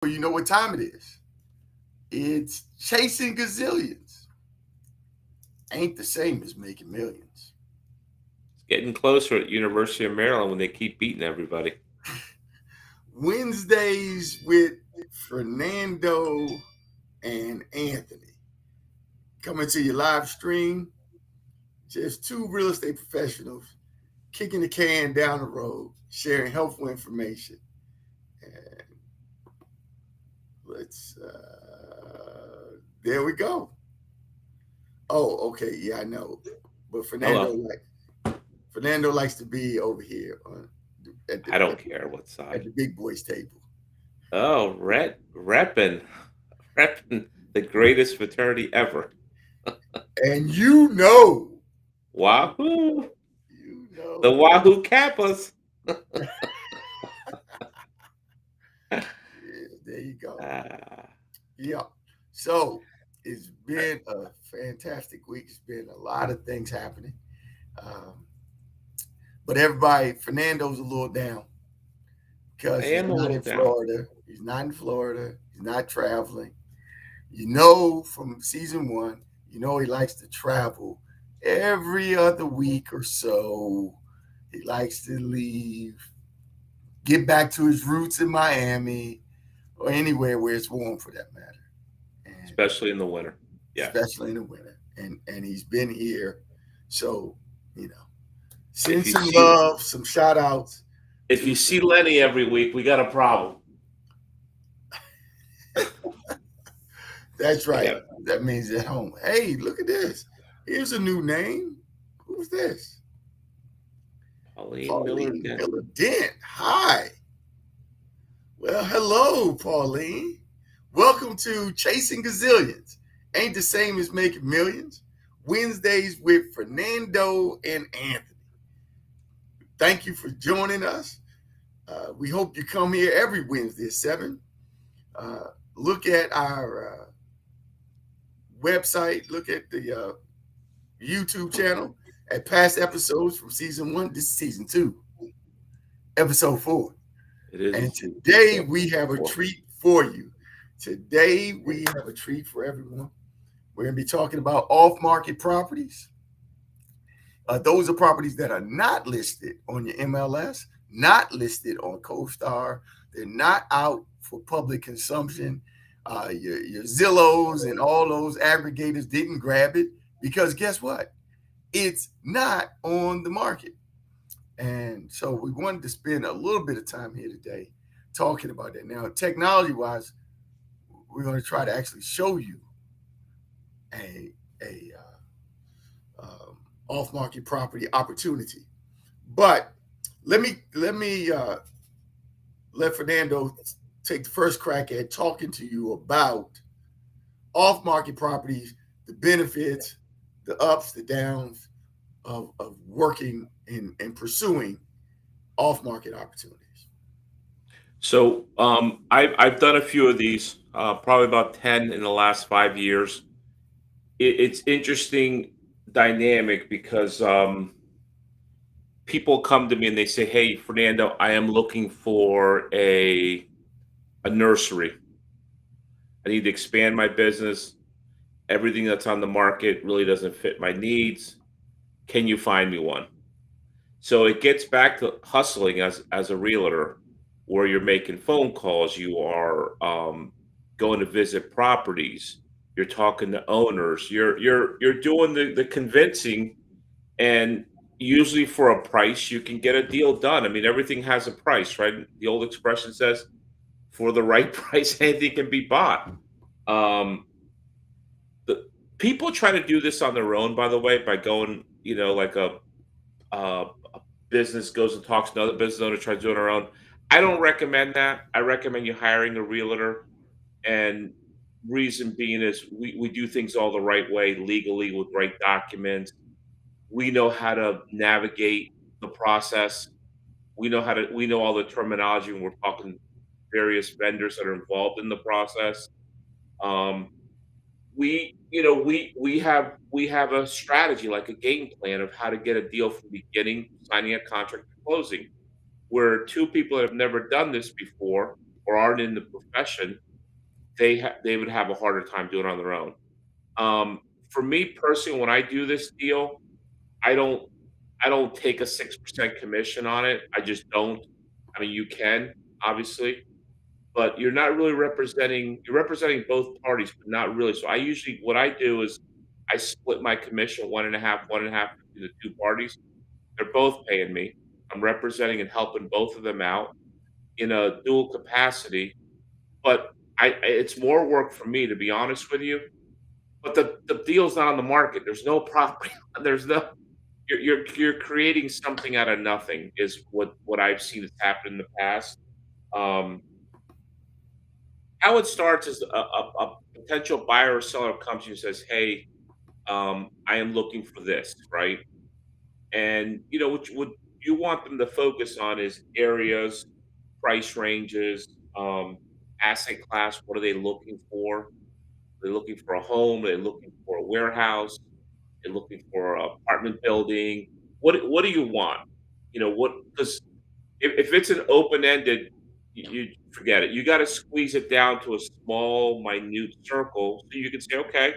Well, you know what time it is. It's chasing gazillions. Ain't the same as making millions. It's getting closer at University of Maryland when they keep beating everybody. Wednesdays with Fernando and Anthony. Coming to your live stream. Just two real estate professionals kicking the can down the road, sharing helpful information. And there we go. Oh, okay. Yeah, I know. But Hello. Fernando likes to be over here at the I don't at the, care what at side. the big boys table. Oh, repping the greatest fraternity ever. And you know, Wahoo! you The know, Wahoo Kappas. yeah, there you go. Ah, Yeah. So it's been a fantastic week. It's been a lot of things happening. Um, but everybody, Fernando's a little down I because he's am a not little in down. Florida. He's not in Florida. He's not traveling. You know, from season one, you know he likes to travel every other week or so. He likes to leave, get back to his roots in Miami or anywhere where it's warm for that matter. And Especially in the winter. Yes. especially in the winter. And he's been here. So, you know, If send you some see love, some shout outs if you to see Lenny every week, we got a problem. that's We right. got That means at home. Hey, look at this. Here's a new name. Who's this? Pauline Miller Pauline Dent. Miller Dent. Hi. Well, hello, Pauline. Welcome to Chasing Gazillions. Ain't the same as making millions. Wednesdays with Fernando and Anthony. Thank you for joining us. We hope you come here every Wednesday at 7. Uh, look at our website, look at the YouTube channel at past episodes from season 1. This is season 2, episode 4. It is a And season today four. we have a treat for you. Today we have a treat for everyone. We're going to be talking about off market properties. Those are properties that are not listed on your MLS, not listed on CoStar. They're not out for public consumption. Your Zillows and all those aggregators didn't grab it because guess what? It's not on the market. And so we wanted to spend a little bit of time here today talking about that. Now, technology wise, we're going to try to actually show you a off market property opportunity. But let me let Fernando take the first crack at talking to you about off market properties, the benefits, the ups, the downs of working and pursuing off market opportunities. So I've done a few of these, probably about 10 in the last 5 years. It's interesting dynamic because people come to me and they say, "Hey, Fernando, I am looking for a nursery. I need to expand my business. Everything that's on the market really doesn't fit my needs. Can you find me one?" So it gets back to hustling as a realtor, where you're making phone calls, you are going to visit properties, you're talking to owners, you're doing the convincing, and usually for a price you can get a deal done. I mean, everything has a price, right? The old expression says, "For the right price, anything can be bought." Um, the people try to do this on their own, by the way, by going, like a business goes and talks to another business owner, tries to do it on our own. I don't recommend that. I recommend you hiring a realtor. And reason being is we do things all the right way, legally, with right documents. We know how to navigate the process. We know all the terminology when we're talking various vendors that are involved in the process. Um, we have a strategy, like a game plan of how to get a deal from beginning, signing a contract, to closing, where two people that have never done this before or aren't in the profession, they would have a harder time doing it on their own. For me personally, when I do this deal, I don't I don't take a 6% commission on it. I just don't. I mean, you can obviously, but you're representing both parties, but not really. So I usually what I do is I split my commission one and a half between the two parties. They're both paying me. I'm representing and helping both of them out in a dual capacity, but it's more work for me, to be honest with you. But the deal's not on the market. There's no property. There's no you're creating something out of nothing is what I've seen has happened in the past. Um, how it starts is a potential buyer or seller comes to you and says, "Hey, I am looking for this," right? And what you want them to focus on is areas, price ranges, asset class. What are they looking for? Are they looking for a home? Are they looking for a warehouse? Are they looking for an apartment building? What do you want? What because if it's an open ended, you forget it. You got to squeeze it down to a small, minute circle so you can say, okay,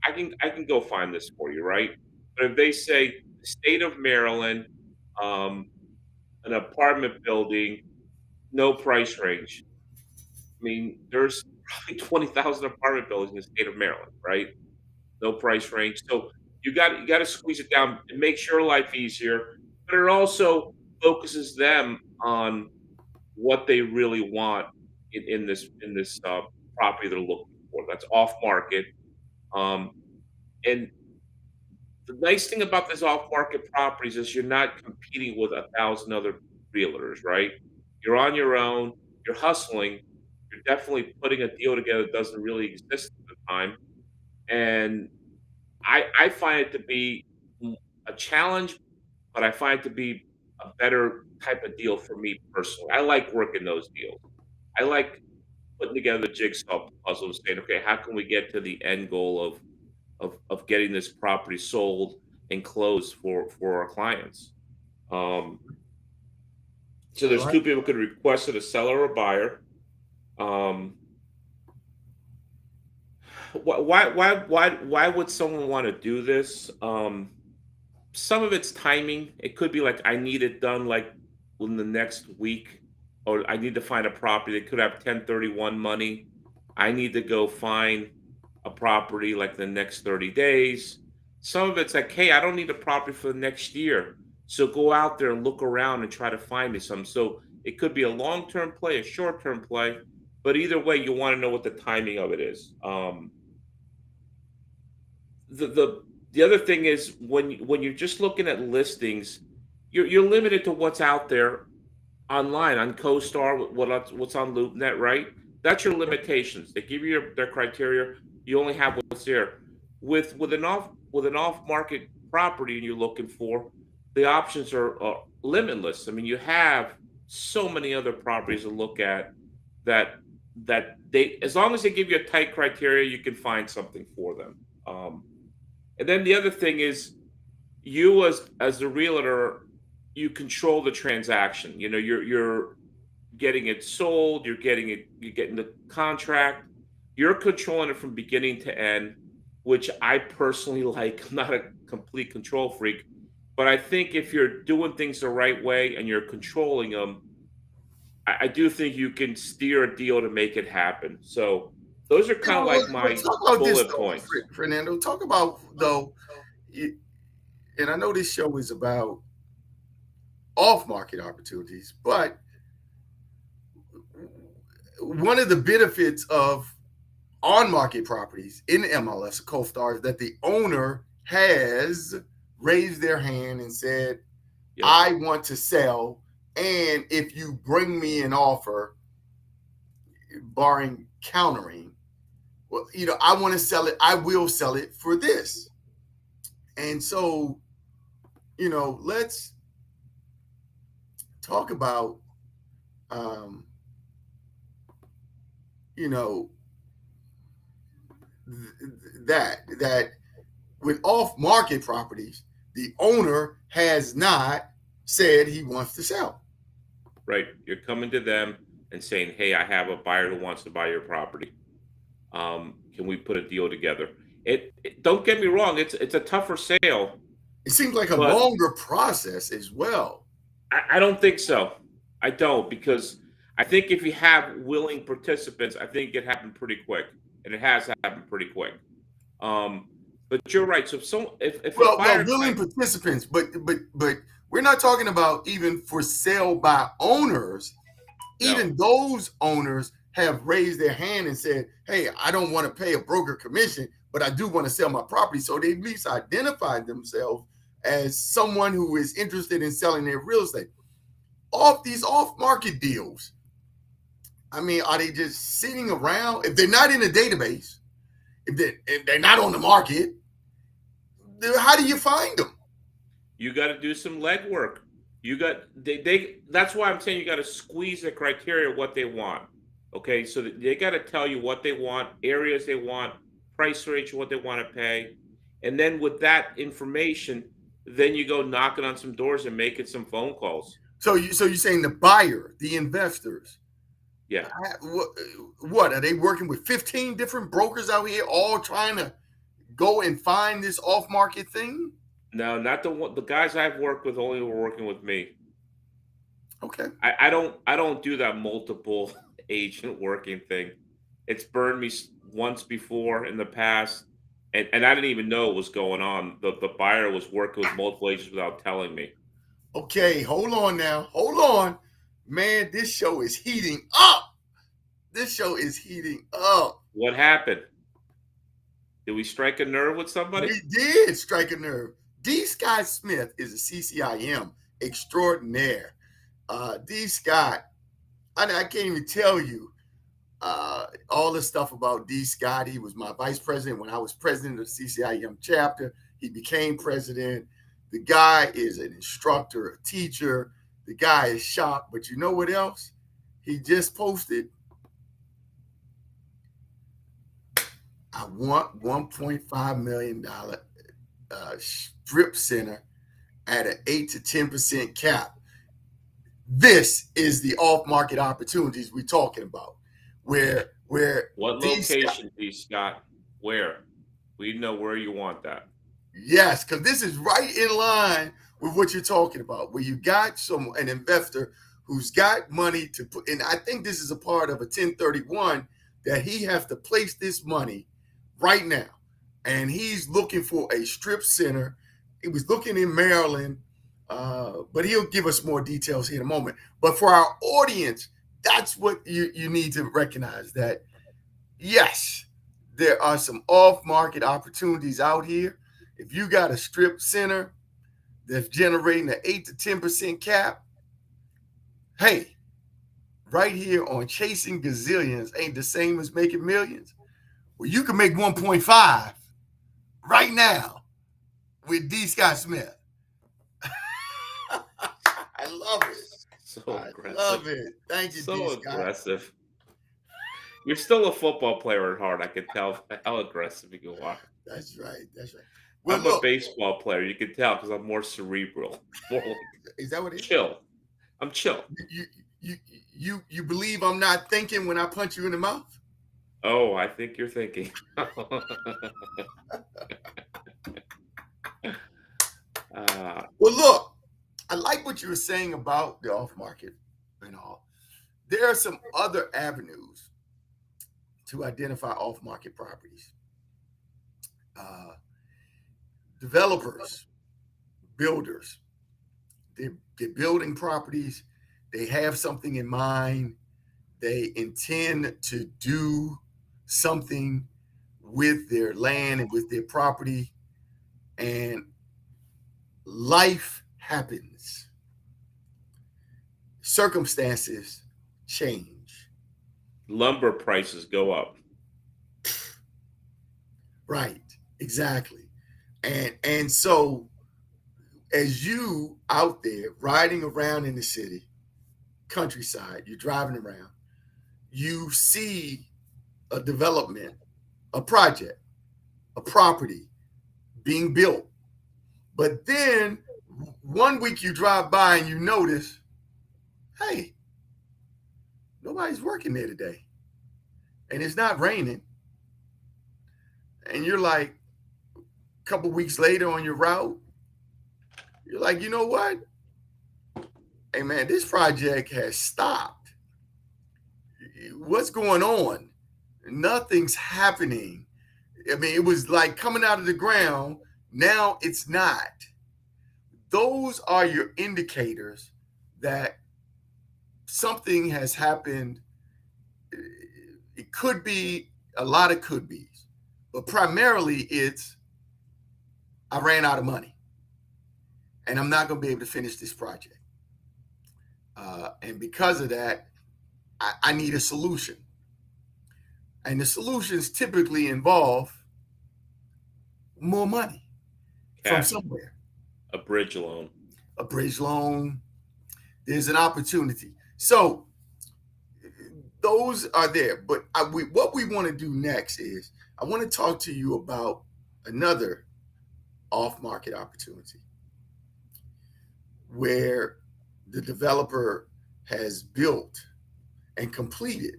I can go find this for you, right? But if they say the state of Maryland, um, an apartment building, no price range. I mean, there's probably 20,000 apartment buildings in the state of Maryland, right? No price range. So you got to squeeze it down. It makes your life easier, but it also focuses them on what they really want in this property they're looking for. That's off market. Um, and the nice thing about this off market properties is you're not competing with 1,000 other realtors, right? You're on your own. You're hustling. You're definitely putting a deal together that doesn't really exist at the time. And I find it to be a challenge, but I find it to be a better type of deal for me personally. I like working those deals. I like putting together the jigsaw puzzle and saying, okay, how can we get to the end goal of getting this property sold and closed for our clients? Um, so All there's right. two people could request it, a seller or a buyer. Um, why would someone want to do this? Some of it's timing. It could be like I need it done like in the next week, or I need to find a property that could have 1031 money. I need to go find a property like the next 30 days. Some of it's like, hey, I don't need a property for the next year. So go out there and look around and try to find me some. So it could be a long-term play, a short-term play, but either way, you want to know what the timing of it is. The other thing is when you're just looking at listings, you're limited to what's out there online on CoStar, what's on LoopNet, right? That's your limitations. They give you their criteria. You only have what's there. With an off market property and you're looking for, the options are limitless. I mean, you have so many other properties to look at that they as long as they give you a tight criteria, you can find something for them. And then the other thing is you as the realtor, you control the transaction. You're getting it sold, you're getting the contract, you're controlling it from beginning to end, which I personally like. I'm not a complete control freak, but I think if you're doing things the right way and you're controlling them, I do think you can steer a deal to make it happen. So those are kind of like But my talk about this bullet though, points. Fernando. Talk about though, and I know this show is about off-market opportunities, but one of the benefits of on-market properties in MLS, CoStar, is that the owner has raised their hand and said, Yep. I want to sell, and if you bring me an offer, barring countering, well, I want to sell it, I will sell it for this. And so, let's talk about, um, you know, that with off-market properties, the owner has not said he wants to sell. Right. You're coming to them. and saying, "Hey, I have a buyer who wants to buy your property. Can we put a deal together?" Don't get me wrong, it's a tougher sale, It seems like a but longer process as well. I don't think so. I don't, because I think if you have willing participants, I think it happened pretty quick, and it has happened pretty quick. Um, but you're right. So if a Well, no, buyer willing type, participants, but we're not talking about even for sale by owners. no, Even those owners have raised their hand and said, "Hey, I don't want to pay a broker commission, but I do want to sell my property." So they at least identified themselves as someone who is interested in selling their real estate. Off these off-market deals, I mean, are they just sitting around? If they're not in the database, if they're not on the market, then how do you find them? you got to do some legwork. You got they. That's why I'm saying you got to squeeze the criteria of what they want. Okay, so they got to tell you what they want, areas they want, price range, what they want to pay, and then with that information, then you go knocking on some doors and making some phone calls. So you're saying the buyer, the investors, Yeah. what are they working with 15 different brokers out here, all trying to go and find this off-market thing? No, not the one. The guys I've worked with only were working with me. Okay. I don't do that multiple agent working thing. It's burned me once before in the past, and I didn't even know what was going on. The buyer was working with multiple agents without telling me. Okay, hold on now. Hold on. Man, this show is heating up. This show is heating up. What happened? Did we strike a nerve with somebody? We did strike a nerve. D. Scott Smith is a CCIM extraordinaire. D. Scott, I can't even tell you all the stuff about D. Scott. He was my vice president when I was president of the CCIM chapter. He became president. The guy is an instructor, a teacher. The guy is sharp. But you know what else? He just posted, "I want $1.5 million strip center at an 8 to 10% cap." This is the off-market opportunities we're talking about, where What these, location, D. Scott? Where? We know where you want that. yes, because this is right in line with what you're talking about, where you got an investor who's got money to put, and I think this is a part of a 1031 that he has to place this money right now, and he's looking for a strip center. He was looking in Maryland, but he'll give us more details here in a moment. But for our audience, that's what you need to recognize, that yes, there are some off-market opportunities out here. If you got a strip center that's generating an 8 to 10% cap, hey, right here on Chasing Gazillions ain't the same as making millions. Well, you can make 1.5 right now with D. Scott Smith. I love it. So I aggressive. love it. Thank you, D. So Scott. aggressive. You're still a football player at heart. I can tell by how aggressive you are. That's right. That's right. Well, I'm a look, baseball player. You can tell because I'm more cerebral, more like is that what it is? chill. I'm chill. You believe I'm not thinking when I punch you in the mouth? Oh, I think you're thinking. Well, look, I like what you were saying about the off market and all. There are some other avenues to identify off market properties. Developers, builders, they're building properties, they have something in mind, they intend to do something with their land and with their property, and life happens. Circumstances change. Lumber prices go up. Right, exactly. And so as you out there riding around in the city, countryside, you're driving around, you see a development, a project, a property being built. But then one week you drive by and you notice, hey, Nobody's working there today. And it's not raining. And you're like, a couple weeks later on your route, you're like, you know what? Hey, man, this project has stopped. What's going on? Nothing's happening. I mean, it was like coming out of the ground. Now it's not. Those are your indicators that something has happened. It could be a lot of could be's, but primarily it's I ran out of money and I'm not going to be able to finish this project. And because of that, I need a solution. And the solutions typically involve more money from somewhere. A bridge loan. A bridge loan. There's an opportunity. So those are there. But what we want to do next is I want to talk to you about another off-market opportunity where the developer has built and completed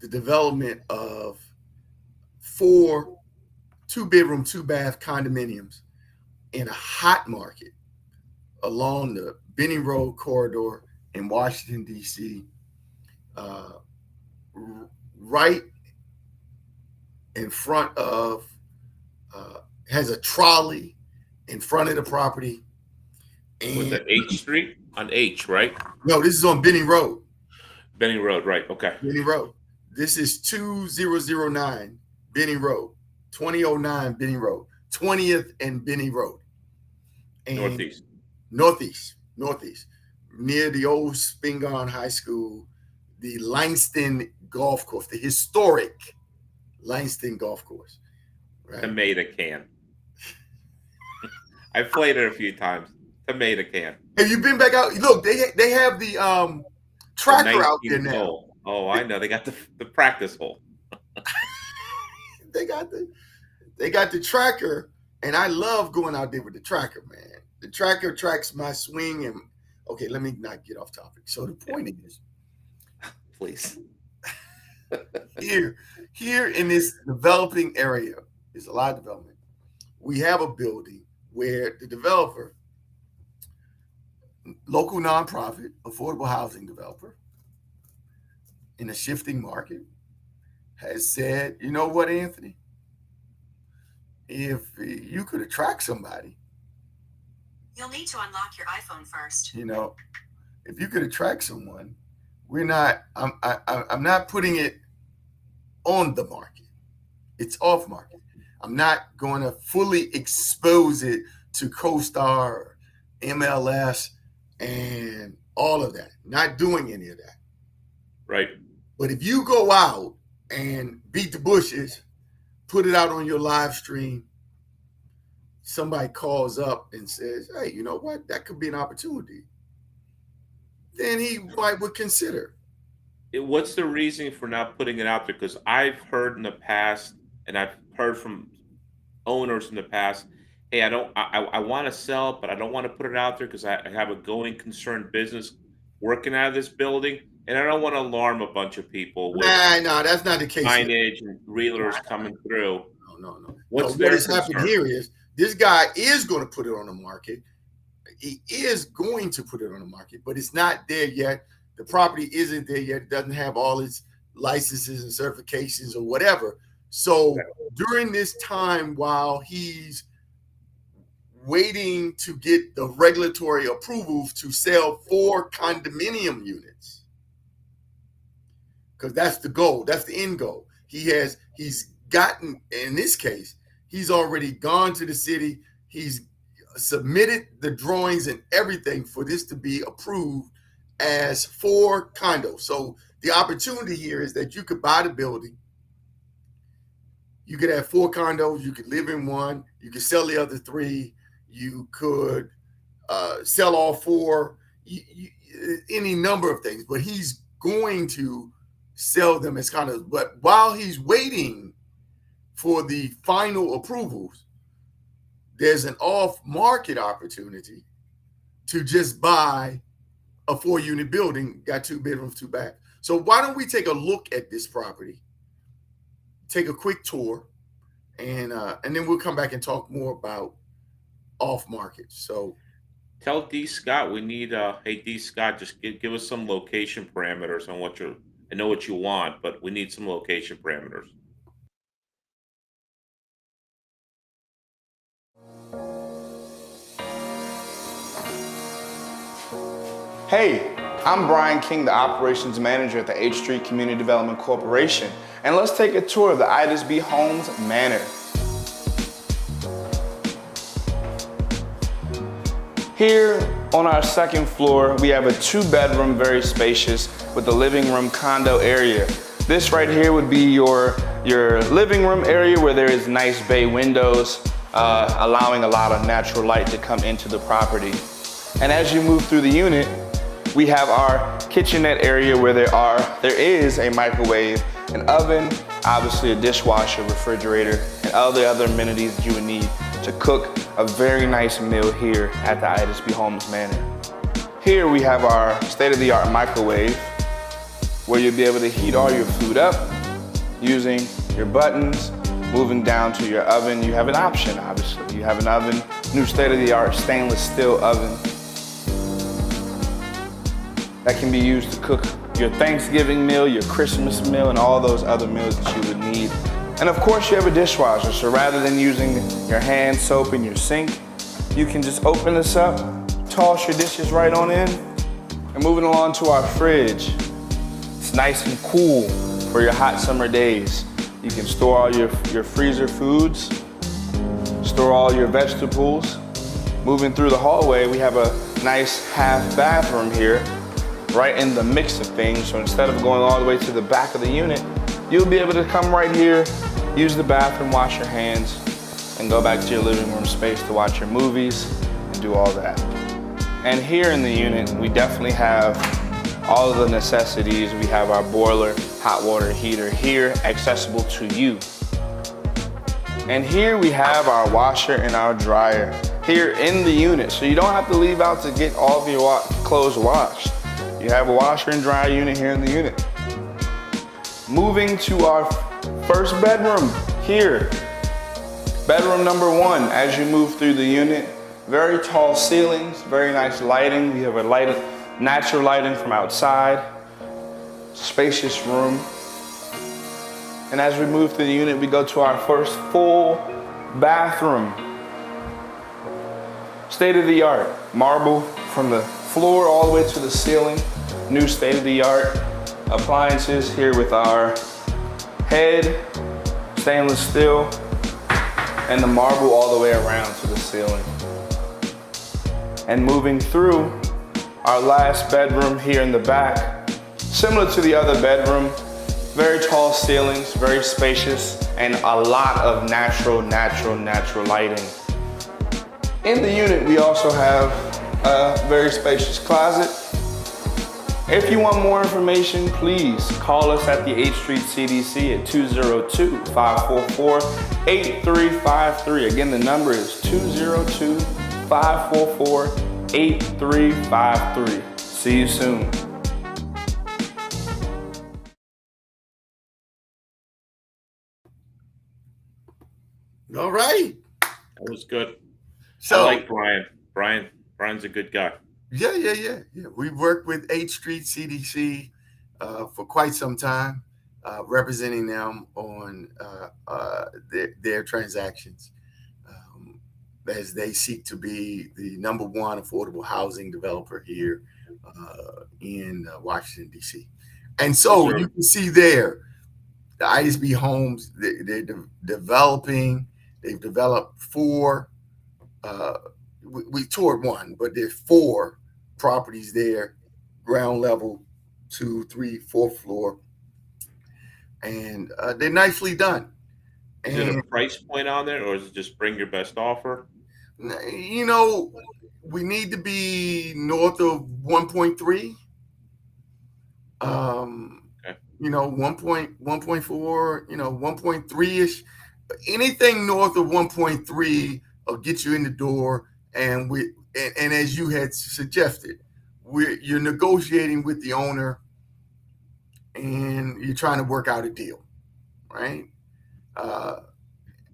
the development of 4 2-bedroom, 2-bath condominiums in a hot market along the Benning Road corridor in Washington, D.C., right in front of, has a trolley in front of the property. And was that H Street? On H, right? No, this is on Benning Road. Benning Road, right. Okay. Benning Road. This is 2009 Benning Road, 2009 Benning Road, 20th and Benning Road. And Northeast, near the old Spingarn High School, the Langston Golf Course, the historic Langston Golf Course. Right? Tomato can. I've played it a few times. Tomato can. Have you been back out? Look, they have the tracker out there now. Hole. Oh, I know. They got the practice hole. They got the tracker, and I love going out there with the tracker, man. The tracker tracks my swing, and okay, let me not get off topic. So the point is, please, here in this developing area, there's a lot of development. We have a building where the developer, local nonprofit, affordable housing developer in a shifting market, has said, you know what, Anthony? If you could attract somebody, you'll need to unlock your iPhone first. You know, if you could attract someone, I'm not putting it on the market. It's off market. I'm not going to fully expose it to CoStar or MLS and all of that. Not doing any of that. Right. But if you go out and beat the bushes, put it out on your live stream, somebody calls up and says, hey, you know what? That could be an opportunity. Then he would consider. What's the reason for not putting it out there? Because I've heard in the past, and I've heard from owners in the past, hey, I want to sell, but I don't want to put it out there because I have a going concern business working out of this building, and I don't want to alarm a bunch of people with no, that's not the case. Signage and realtors coming through. No. What has happened here is this guy is going to put it on the market. He is going to put it on the market, but it's not there yet. The property isn't there yet. It doesn't have all its licenses and certifications or whatever. So during this time, while he's waiting to get the regulatory approvals to sell 4 condominium units, because that's the goal, that's the end goal. He's gotten, in this case, he's already gone to the city. He's submitted the drawings and everything for this to be approved as 4 condos. So the opportunity here is that you could buy the building. You could have 4 condos. You could live in one. You could sell the other 3. You could sell all 4. Any number of things. But he's going to sell them as condos. But while he's waiting for the final approvals, there's an off-market opportunity to just buy a 4-unit building, got 2 bedrooms, 2 baths. So why don't we take a look at this property, take a quick tour, and then we'll come back and talk more about off market. So Tell D Scott we need. Hey D Scott, just give us some location parameters on what you. I know what you want, but we need some location parameters. Hey, I'm Brian King, the Operations Manager at the H Street Community Development Corporation, and let's take a tour of the Idas B. Homes Manor. Here on our second floor, we have a 2-bedroom, very spacious, with a living room condo area. This right here would be your living room area where there is nice bay windows, allowing a lot of natural light to come into the property. And as you move through the unit, we have our kitchenette area where there is a microwave, an oven, obviously a dishwasher, refrigerator, and all the other amenities that you would need to cook a very nice meal here at the Idas B. Homes Manor. Here we have our state-of-the-art microwave where you'll be able to heat all your food up using your buttons. Moving down to your oven, you have an option, obviously. You have an oven, new state-of-the-art stainless steel oven that can be used to cook your Thanksgiving meal, your Christmas meal, and all those other meals that you would need. And of course you have a dishwasher, so rather than using your hand soap in your sink, you can just open this up, toss your dishes right on in, and moving along to our fridge. It's nice and cool for your hot summer days. You can store all your freezer foods, store all your vegetables. Moving through the hallway, we have a nice half bathroom here, right in the mix of things. So instead of going all the way to the back of the unit, you'll be able to come right here, use the bathroom, wash your hands, and go back to your living room space to watch your movies and do all that. And here in the unit, we definitely have all of the necessities. We have our boiler, hot water heater here, accessible to you. And here we have our washer and our dryer here in the unit. So you don't have to leave out to get all of your clothes washed. You have a washer and dryer unit here in the unit. Moving to our first bedroom here. Bedroom number 1, as you move through the unit, very tall ceilings, very nice lighting. We have a natural lighting from outside, spacious room. And as we move through the unit, we go to our first full bathroom. State-of-the-art, marble from the floor all the way to the ceiling. New state-of-the-art appliances here with our head, stainless steel, and the marble all the way around to the ceiling. And moving through our last bedroom here in the back, similar to the other bedroom, very tall ceilings, very spacious, and a lot of natural lighting. In the unit, we also have a very spacious closet. If you want more information, please call us at the H Street CDC at 202-544-8353. Again, the number is 202-544-8353. See you soon. all right. That was good. So I like Brian. Brian's a good guy. Yeah. We worked with H Street CDC for quite some time, representing them on their transactions as they seek to be the number 1 affordable housing developer here in Washington, D.C. And so Sure. you can see there, the Idas B. Homes, they're developing. They've developed 4. We toured 1, but there's 4 properties there, ground level, 2, 3, 4th floor, and they're nicely done. Is it And a price point on there, or is it just bring your best offer? you know, we need to be north of 1.3. Okay. 1.4, 1.3-ish. Anything north of 1.3 will get you in the door. And as you had suggested, you're negotiating with the owner and you're trying to work out a deal, right?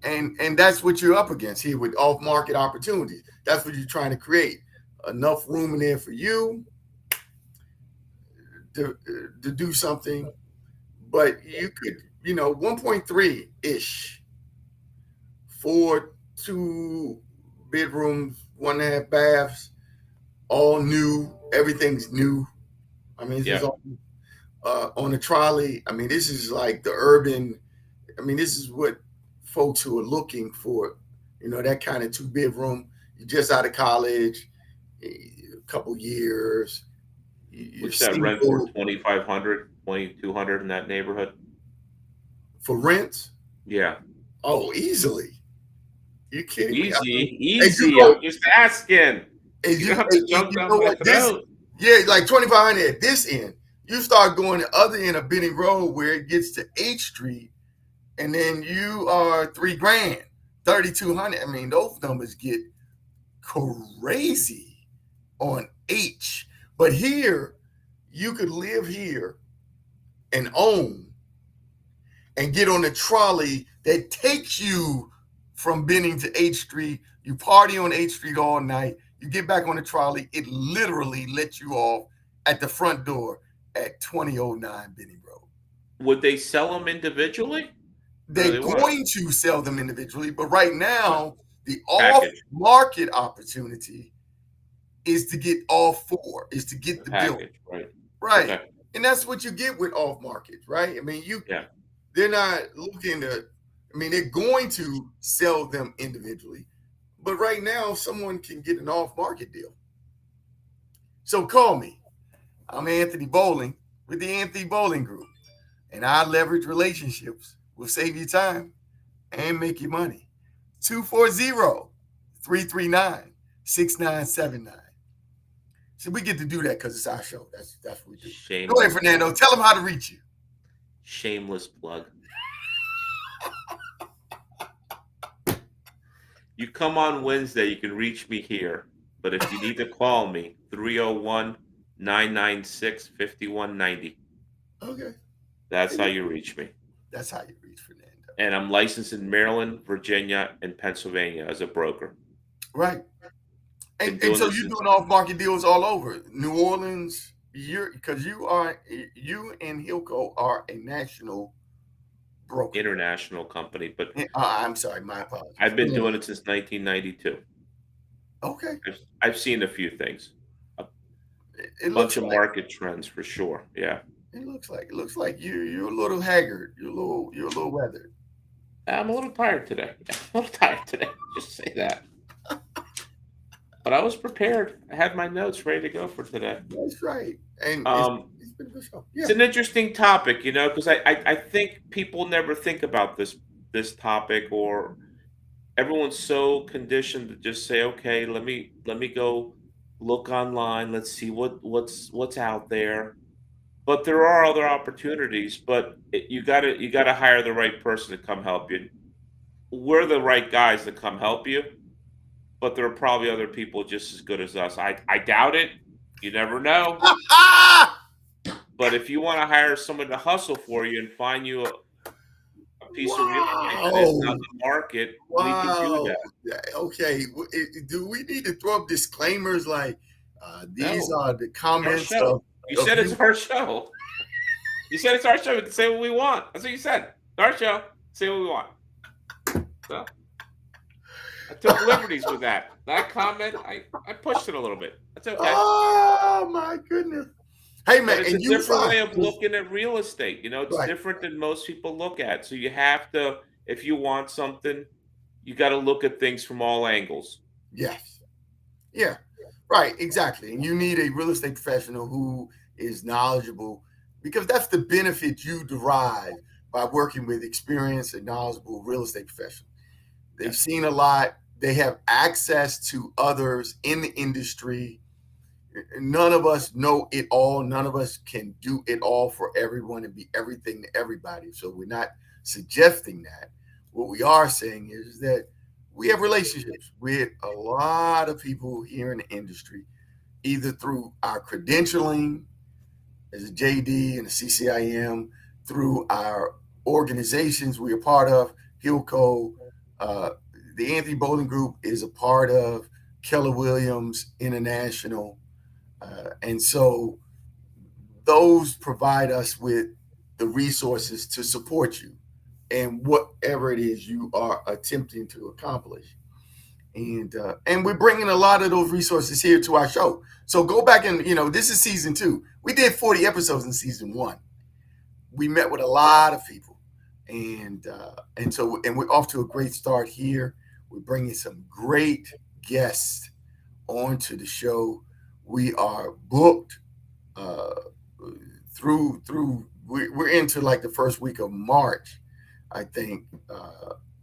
And that's what you're up against here with off-market opportunities. That's what you're trying to create. Enough room in there for you to do something, but you could, 1.3 ish for 2 bedrooms, 1.5 baths, all new. Everything's new. I mean, this is all on a trolley. I mean, this is like the urban. I mean, this is what folks who are looking for, that kind of 2 bedroom. You're just out of college, a couple years. What's that rent for? 2,500, 2,200 in that neighborhood? For rents? Yeah. Oh, easily. You kidding me? Easy. I'm just asking. You know what? Yeah, like 2,500 at this end. You start going the other end of Benning Road where it gets to H Street, and then you are $3,000, 3,200. I mean, those numbers get crazy on H. But here, you could live here and own and get on a trolley that takes you from Benning to H Street. You party on H Street all night. You get back on the trolley. It literally lets you off at the front door at 2009 Benning Road. Would they sell them individually? They're going to sell them individually, but right now, the off-market opportunity is to get all four, is to get the bill. Right. Okay. And that's what you get with off-market, right? I mean, they're not looking to, they're going to sell them individually. But right now, someone can get an off-market deal. So call me. I'm Anthony Bowling with the Anthony Bowling Group. And our leverage relationships will save you time and make you money. 240-339-6979. So we get to do that because it's our show. That's what we do. Go ahead, Fernando. Tell them how to reach you. Shameless plug. You come on Wednesday, you can reach me here. But if you need to call me, 301-996-5190. Okay. That's how you reach me. That's how you reach Fernando. And I'm licensed in Maryland, Virginia, and Pennsylvania as a broker. Right. And so you're doing off-market deals all over. New Orleans, because you and Hilco are a national broker. International company, but I'm sorry, my apologies. I've been doing it since 1992. Okay. I've seen a few things. A bunch of market trends for sure. Yeah. It looks like you're a little haggard. You're a little weathered. I'm a little tired today. Just say that. But I was prepared. I had my notes ready to go for today. That's right. And it's been a good show. Yeah. It's an interesting topic, because I think people never think about this topic, or everyone's so conditioned to just say, okay, let me go look online. Let's see what's out there. But there are other opportunities. But you gotta hire the right person to come help you. We're the right guys to come help you. But there are probably other people just as good as us. I doubt it. You never know. But if you want to hire someone to hustle for you and find you a piece of real estate that's not the market, we can do that. Okay. Do we need to throw up disclaimers like these are the comments of you said it's our show. You said it's our show. We can say what we want. That's what you said. It's our show. Say what we want. So I took liberties with that. That comment, I pushed it a little bit. That's okay. Oh my goodness. Hey man, but it's a different way of looking at real estate. It's different than most people look at. So you have to, if you want something, you got to look at things from all angles. Yes. Yeah. Right. Exactly. And you need a real estate professional who is knowledgeable, because that's the benefit you derive by working with experienced and knowledgeable real estate professionals. They've seen a lot. They have access to others in the industry. None of us know it all. None of us can do it all for everyone and be everything to everybody. So we're not suggesting that. What we are saying is that we have relationships with a lot of people here in the industry, either through our credentialing, as a JD and a CCIM through our organizations we are part of. Hilco, the Anthony Bowling Group is a part of Keller Williams International. And so those provide us with the resources to support you and whatever it is you are attempting to accomplish. And we're bringing a lot of those resources here to our show. So go back and, this is season 2. We did 40 episodes in season 1. We met with a lot of people, and we're off to a great start here. We're bringing some great guests onto the show. We are booked through. We're into like the first week of March, I think.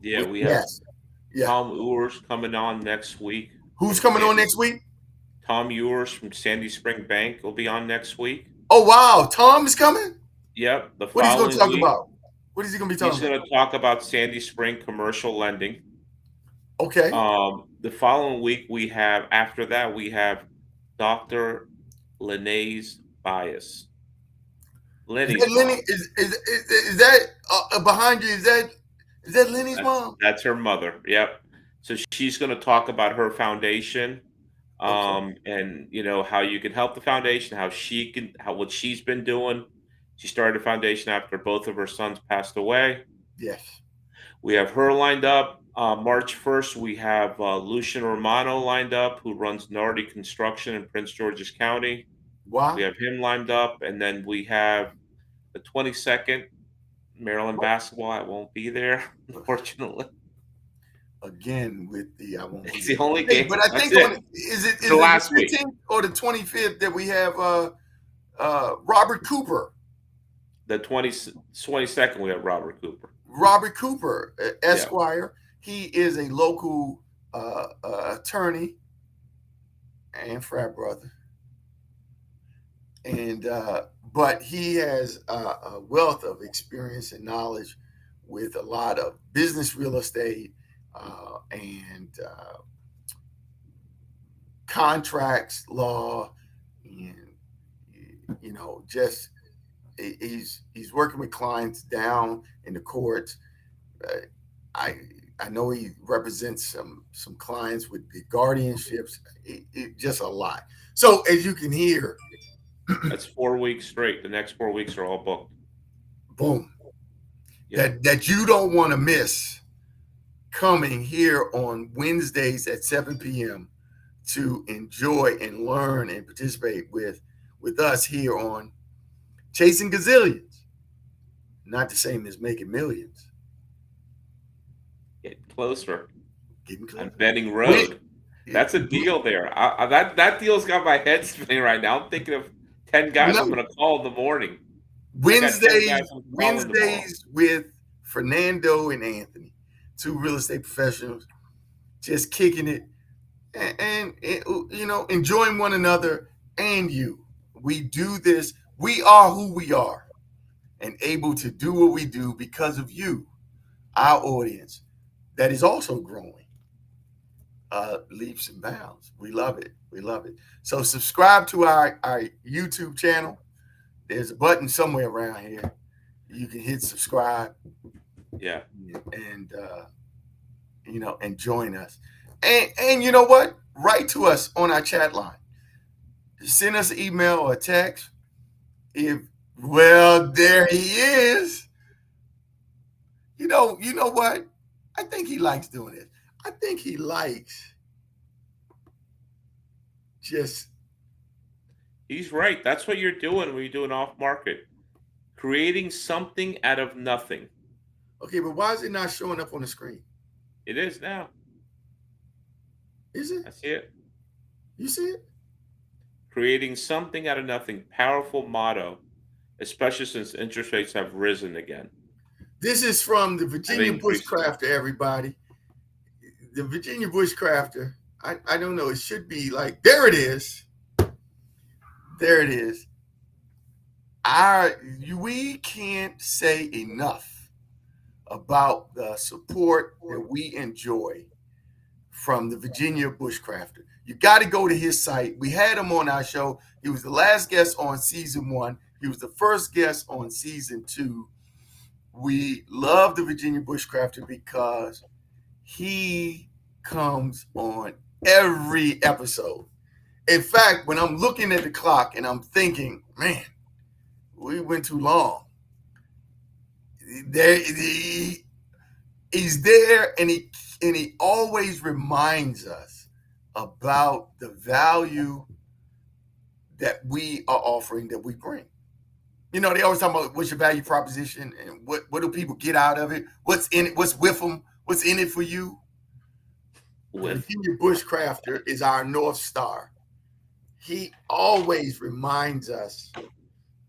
Yeah, we have Yeah. Tom Ewers coming on next week. Who's coming on next week? Tom Ewers from Sandy Spring Bank will be on next week. Oh, wow. Tom is coming? Yep. What is he going to talk about? What is he going to be talking about? He's going to talk about Sandy Spring commercial lending. Okay. The following week after that, we have Dr. Lene's Bias. Lenny's Lenny, is that behind you? Is that Lenny's mom? That's her mother. Yep. So she's going to talk about her foundation, and how you can help the foundation, what she's been doing. She started a foundation after both of her sons passed away. Yes. We have her lined up. March 1st, we have Lucian Romano lined up, who runs Nardi Construction in Prince George's County. Wow. We have him lined up, and then we have the 22nd, Maryland basketball. I won't be there, unfortunately. Again, with I won't be it's there. The only game. But I think is it the last 15th week or the 25th that we have Robert Cooper? The 22nd, we have Robert Cooper. Robert Cooper, Esquire. Yeah. He is a local attorney and frat brother. And but he has a wealth of experience and knowledge with a lot of business real estate and contracts law, and just he's working with clients down in the courts. I know he represents some clients with the guardianships. Just a lot. So as you can hear. That's 4 weeks straight. The next 4 weeks are all booked. Boom. Yeah. That you don't want to miss coming here on Wednesdays at 7 p.m. to enjoy and learn and participate with us here on Chasing Gazillions. Not the same as making millions. Getting closer. Getting closer. On Benning Road. That's a deal there. That deal's got my head spinning right now. I'm thinking of 10 guys I'm going to call in the morning. Wednesdays with Fernando and Anthony, 2 real estate professionals, just kicking it and enjoying one another and you. We do this. We are who we are and able to do what we do because of you, our audience, that is also growing. Leaps and bounds. We love it. We love it. So subscribe to our YouTube channel. There's a button somewhere around here. You can hit subscribe. Yeah. And and join us. And you know what? Write to us on our chat line. Send us an email or a text. There he is. You know what? I think he likes doing it. I think he likes He's right. That's what you're doing when you're doing off market. Creating something out of nothing. Okay, but why is it not showing up on the screen? It is now. Is it? I see it. You see it? Creating something out of nothing. Powerful motto, especially since interest rates have risen again. This is from the Virginia Bushcrafter, everybody. The Virginia Bushcrafter. I don't know. It should be like, there it is. There it is. We can't say enough about the support that we enjoy from the Virginia Bushcrafter. You got to go to his site. We had him on our show. He was the last guest on season 1. He was the first guest on season 2. We love the Virginia Bushcrafter because he comes on every episode. In fact, when I'm looking at the clock and I'm thinking, man, we went too long. He's there, and he always reminds us about the value that we are offering, that we bring. You know, they always talk about what's your value proposition and what do people get out of it? What's in it? What's with them? What's in it for you? The Virginia Bushcrafter is our North Star. He always reminds us,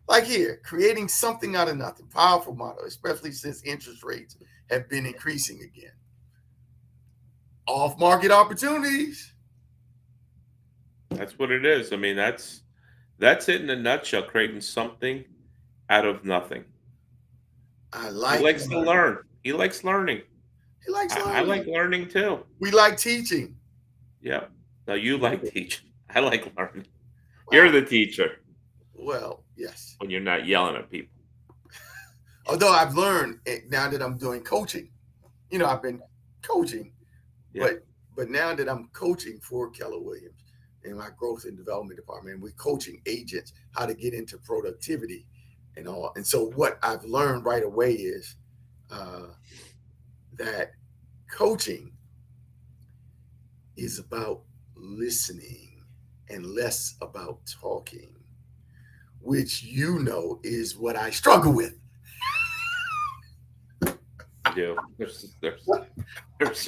like here, creating something out of nothing. Powerful motto, especially since interest rates have been increasing again. Off-market opportunities. That's what it is. I mean, that's it in a nutshell, creating something out of nothing. I like He likes to learn. He likes learning. He likes learning. I like learning too. We like teaching. Yeah. No, you like teaching. I like learning. You're the teacher. Well, yes. When you're not yelling at people. Although I've learned now that I'm doing coaching. You know, I've been coaching, Yeah. but now that I'm coaching for Keller Williams in my growth and development department, we're coaching agents how to get into productivity and all. And so what I've learned right away is that coaching is about listening and less about talking, which you know is what I struggle with. I do. There's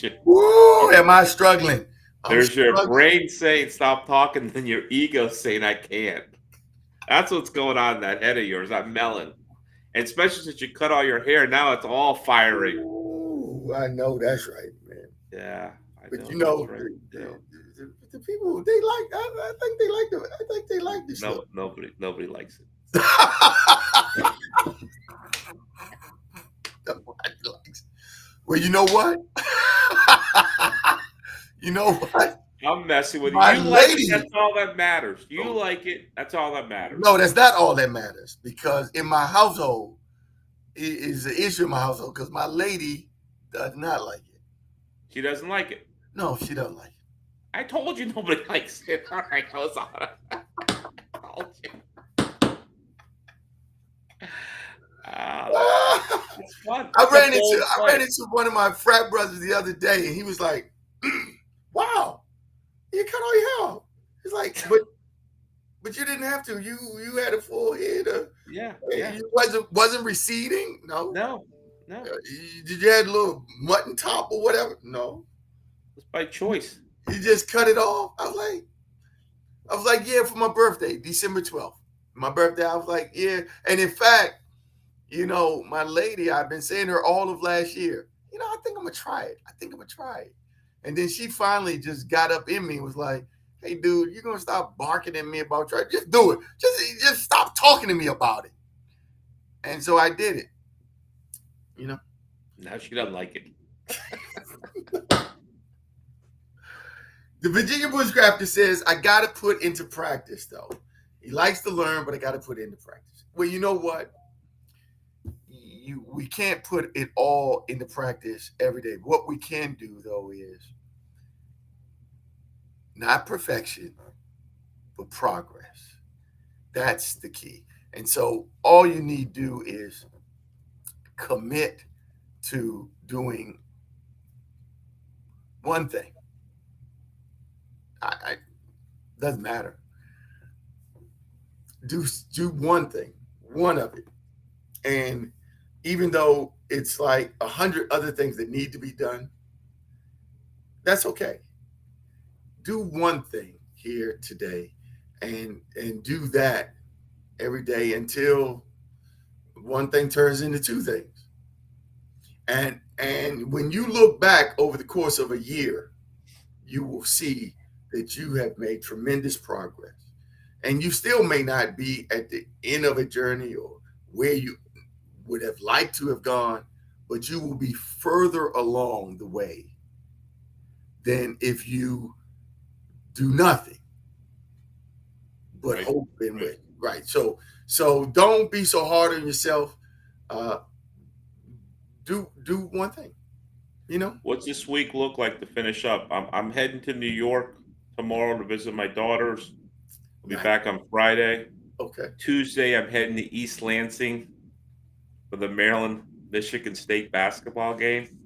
your Woo, am I struggling? There's your brain saying stop talking, then your ego saying I can't. That's what's going on in that head of yours, that melon. And especially since you cut all your hair, now it's all fiery. Ooh, I know that's right, man. Yeah, but you know, right. the people they like. I think they like the. I think they like this. No, nobody likes it. Well, you know what? You know what? I'm messing with you. My You lady, like it, that's all that matters. You like it, that's all that matters. No, that's not all that matters, because in my household, it is an issue in my household because my lady does not like it. She doesn't like it. No, she doesn't like it. I told you nobody likes it. All right, I was on it. I told you. It's fun. I ran into one of my frat brothers the other day, and he was like, "Wow, you cut all your hair off." He's like, "But you didn't have to. You had a full head. Yeah. It wasn't receding. No. Did you have a little mutton top or whatever? No. It's by choice. You just cut it off." I was like, yeah, for my birthday, December 12th. My birthday, I was like, yeah. And in fact, you know, my lady, I've been saying her all of last year, you know, I think I'm going to try it. And then she finally just got up in me and was like, hey, dude, you're going to stop barking at me about trying. Just do it. Just stop talking to me about it. And so I did it, you know. Now she doesn't like it. The Virginia Bushcrafter says, I got to put into practice, though. He likes to learn, but I got to put it into practice. Well, you know what? We can't put it all into practice every day. What we can do, though, is not perfection, but progress. That's the key. And so all you need to do is commit to doing one thing. I doesn't matter. Do one thing, one of it. And even though it's like 100 other things that need to be done, that's okay. Do one thing here today and do that every day until one thing turns into two things. And when you look back over the course of a year, you will see that you have made tremendous progress. And you still may not be at the end of a journey or where you would have liked to have gone, but you will be further along the way than if you do nothing but hope and wait. Right. So don't be so hard on yourself. Uh, do one thing. You know. What's this week look like to finish up? I'm heading to New York tomorrow to visit my daughters. I'll be Nice. back on Friday. Okay. Tuesday, I'm heading to East Lansing for the Maryland Michigan State basketball game.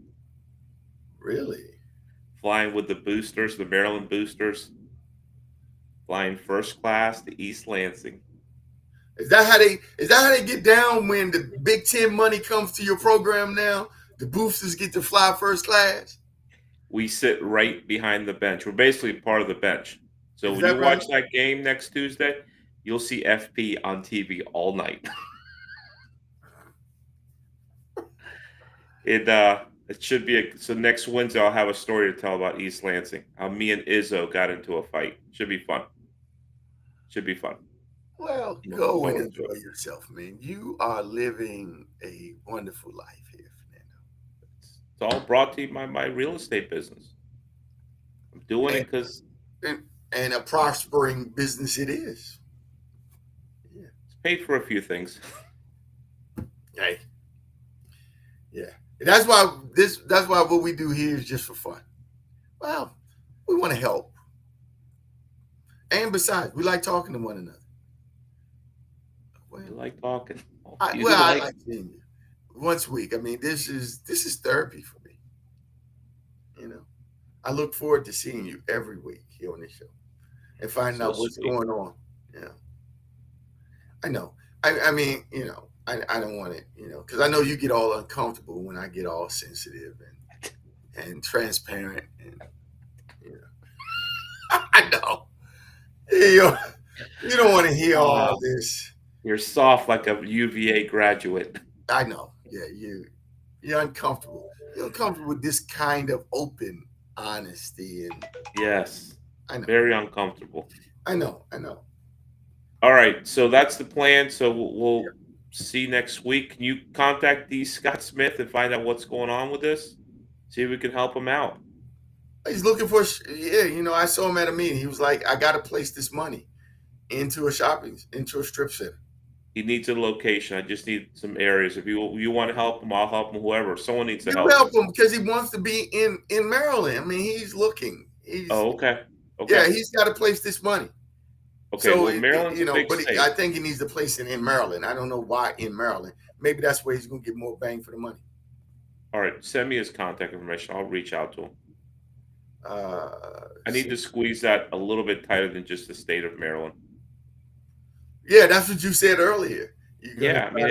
Really? Flying with the boosters, the Maryland boosters. Flying first class to East Lansing. Is that how they get down when the Big Ten money comes to your program now? The boosters get to fly first class? We sit right behind the bench. We're basically part of the bench. So Is when that you right? watch that game next Tuesday, you'll see FP on TV all night. It should be so next Wednesday I'll have a story to tell about East Lansing. How me and Izzo got into a fight. Should be fun. Should be fun. Well, I'm looking go and forward to enjoy it. yourself, man. You are living a wonderful life here, Fernando. It's all brought to you by my real estate business. I'm doing it because And a prospering business it is. Yeah. it's paid for a few things. Hey. Yeah. That's why what we do here is just for fun. Well, we want to help. And besides, we like talking to one another. You like talking. I like seeing you once a week. I mean, this is therapy for me. You know, I look forward to seeing you every week here on this show and finding out what's going on. Yeah, I know. I mean, you know, I don't want it, you know, because I know you get all uncomfortable when I get all sensitive and transparent, and you know, I know. You don't want to hear all this. You're soft like a UVA graduate. I know. Yeah, you're uncomfortable. You're uncomfortable with this kind of open honesty, and Yes. I know. Very uncomfortable. I know. All right. So that's the plan. So we'll see next week. Can you contact D. Scott Smith and find out what's going on with this? See if we can help him out. He's looking for. Yeah, you know, I saw him at a meeting. He was like, "I got to place this money into a strip center." He needs a location. I just need some areas. If you want to help him, I'll help him. Whoever. Someone needs to help him because he wants to be in Maryland. I mean, he's looking. Okay. Yeah, he's got to place this money. Okay. So, well, Maryland's a big but state. I think he needs to place it in Maryland. I don't know why in Maryland. Maybe that's where he's going to get more bang for the money. All right. Send me his contact information. I'll reach out to him. I need to squeeze that a little bit tighter than just the state of Maryland. Yeah, that's what you said earlier. Yeah, I mean,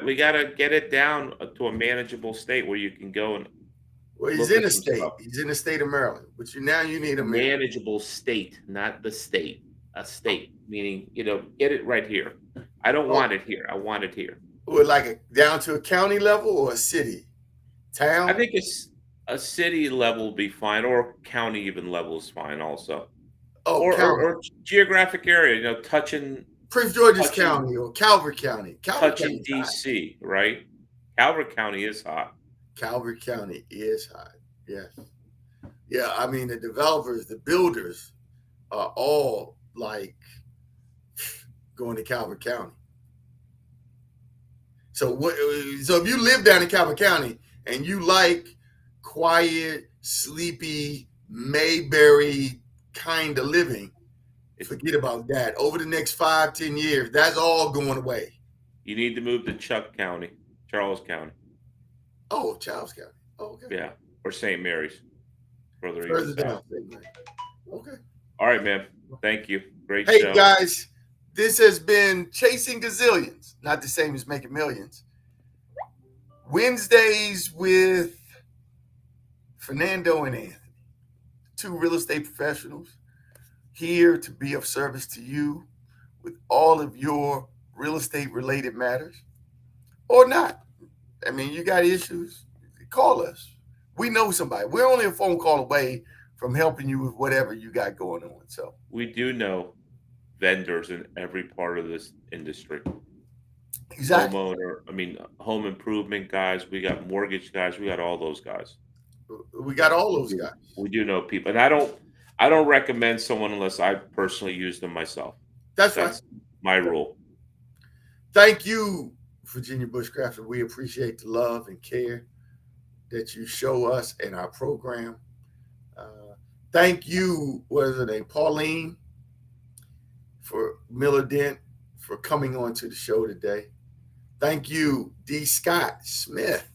we gotta get it down to a manageable state where you can go and. Well, he's in a state. He's in the state of Maryland, but you need a manageable state, not the state. A state, meaning get it right here. I don't want it here. I want it here. Well, like down to a county level or a city, town. I think it's a city level will be fine, or county even level is fine also. Oh, or geographic area, touching. Prince George's County or Calvert County. Touching DC, right? Calvert County is hot. Calvert County is hot. Yes. Yeah, I mean, the developers, the builders are all like going to Calvert County. So if you live down in Calvert County and you like quiet, sleepy, Mayberry kind of living, forget about that. Over the next 5-10 years, that's all going away. You need to move to Charles County. Oh, Charles County. Oh, okay. Yeah, or St. Mary's. Further down. Okay. All right, man. Thank you. Great show. Hey, guys, this has been Chasing Gazillions. Not the same as Making Millions. Wednesdays with Fernando and Anthony, two real estate professionals here to be of service to you with all of your real estate related matters or not. I mean, you got issues, call us. We know somebody. We're only a phone call away from helping you with whatever you got going on. So we do know vendors in every part of this industry. Exactly. Home improvement guys. We got mortgage guys. We got all those guys. We got all those guys. We do know people, and I don't recommend someone unless I personally use them myself. That's right. My rule. Thank you, Virginia Bushcrafter. We appreciate the love and care that you show us in our program. Thank you, what is her name, Pauline, for Miller Dent, for coming on to the show today. Thank you, D. Scott Smith,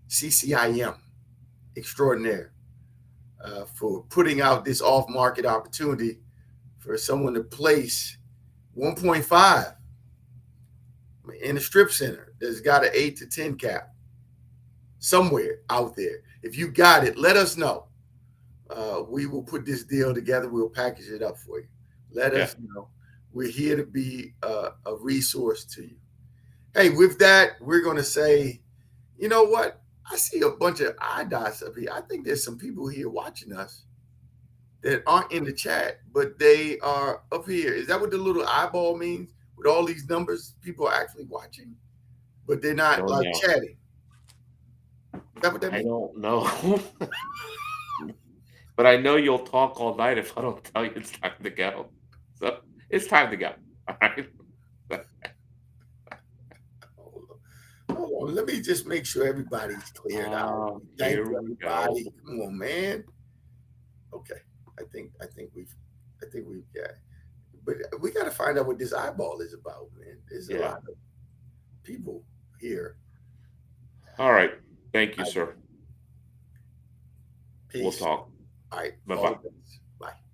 CCIM extraordinaire, for putting out this off-market opportunity for someone to place 1.5 in a strip center that's got an 8 to 10 cap somewhere out there. If you got it, let us know. We will put this deal together. We'll package it up for you. Let us know. We're here to be a resource to you. Hey, with that, we're going to say, you know what? I see a bunch of eye dots up here. I think there's some people here watching us that aren't in the chat, but they are up here. Is that what the little eyeball means? With all these numbers, people are actually watching, but they're not chatting. Is that what that means? I don't know. But I know you'll talk all night if I don't tell you it's time to go. So it's time to go. All right. Hold on. Let me just make sure everybody's cleared out. Thank you, everybody. Go. Come on, man. Okay. I think we've got it. But we got to find out what this eyeball is about, man. There's a lot of people here. All right. Thank you, sir. Peace. We'll talk. All right. Bye-bye.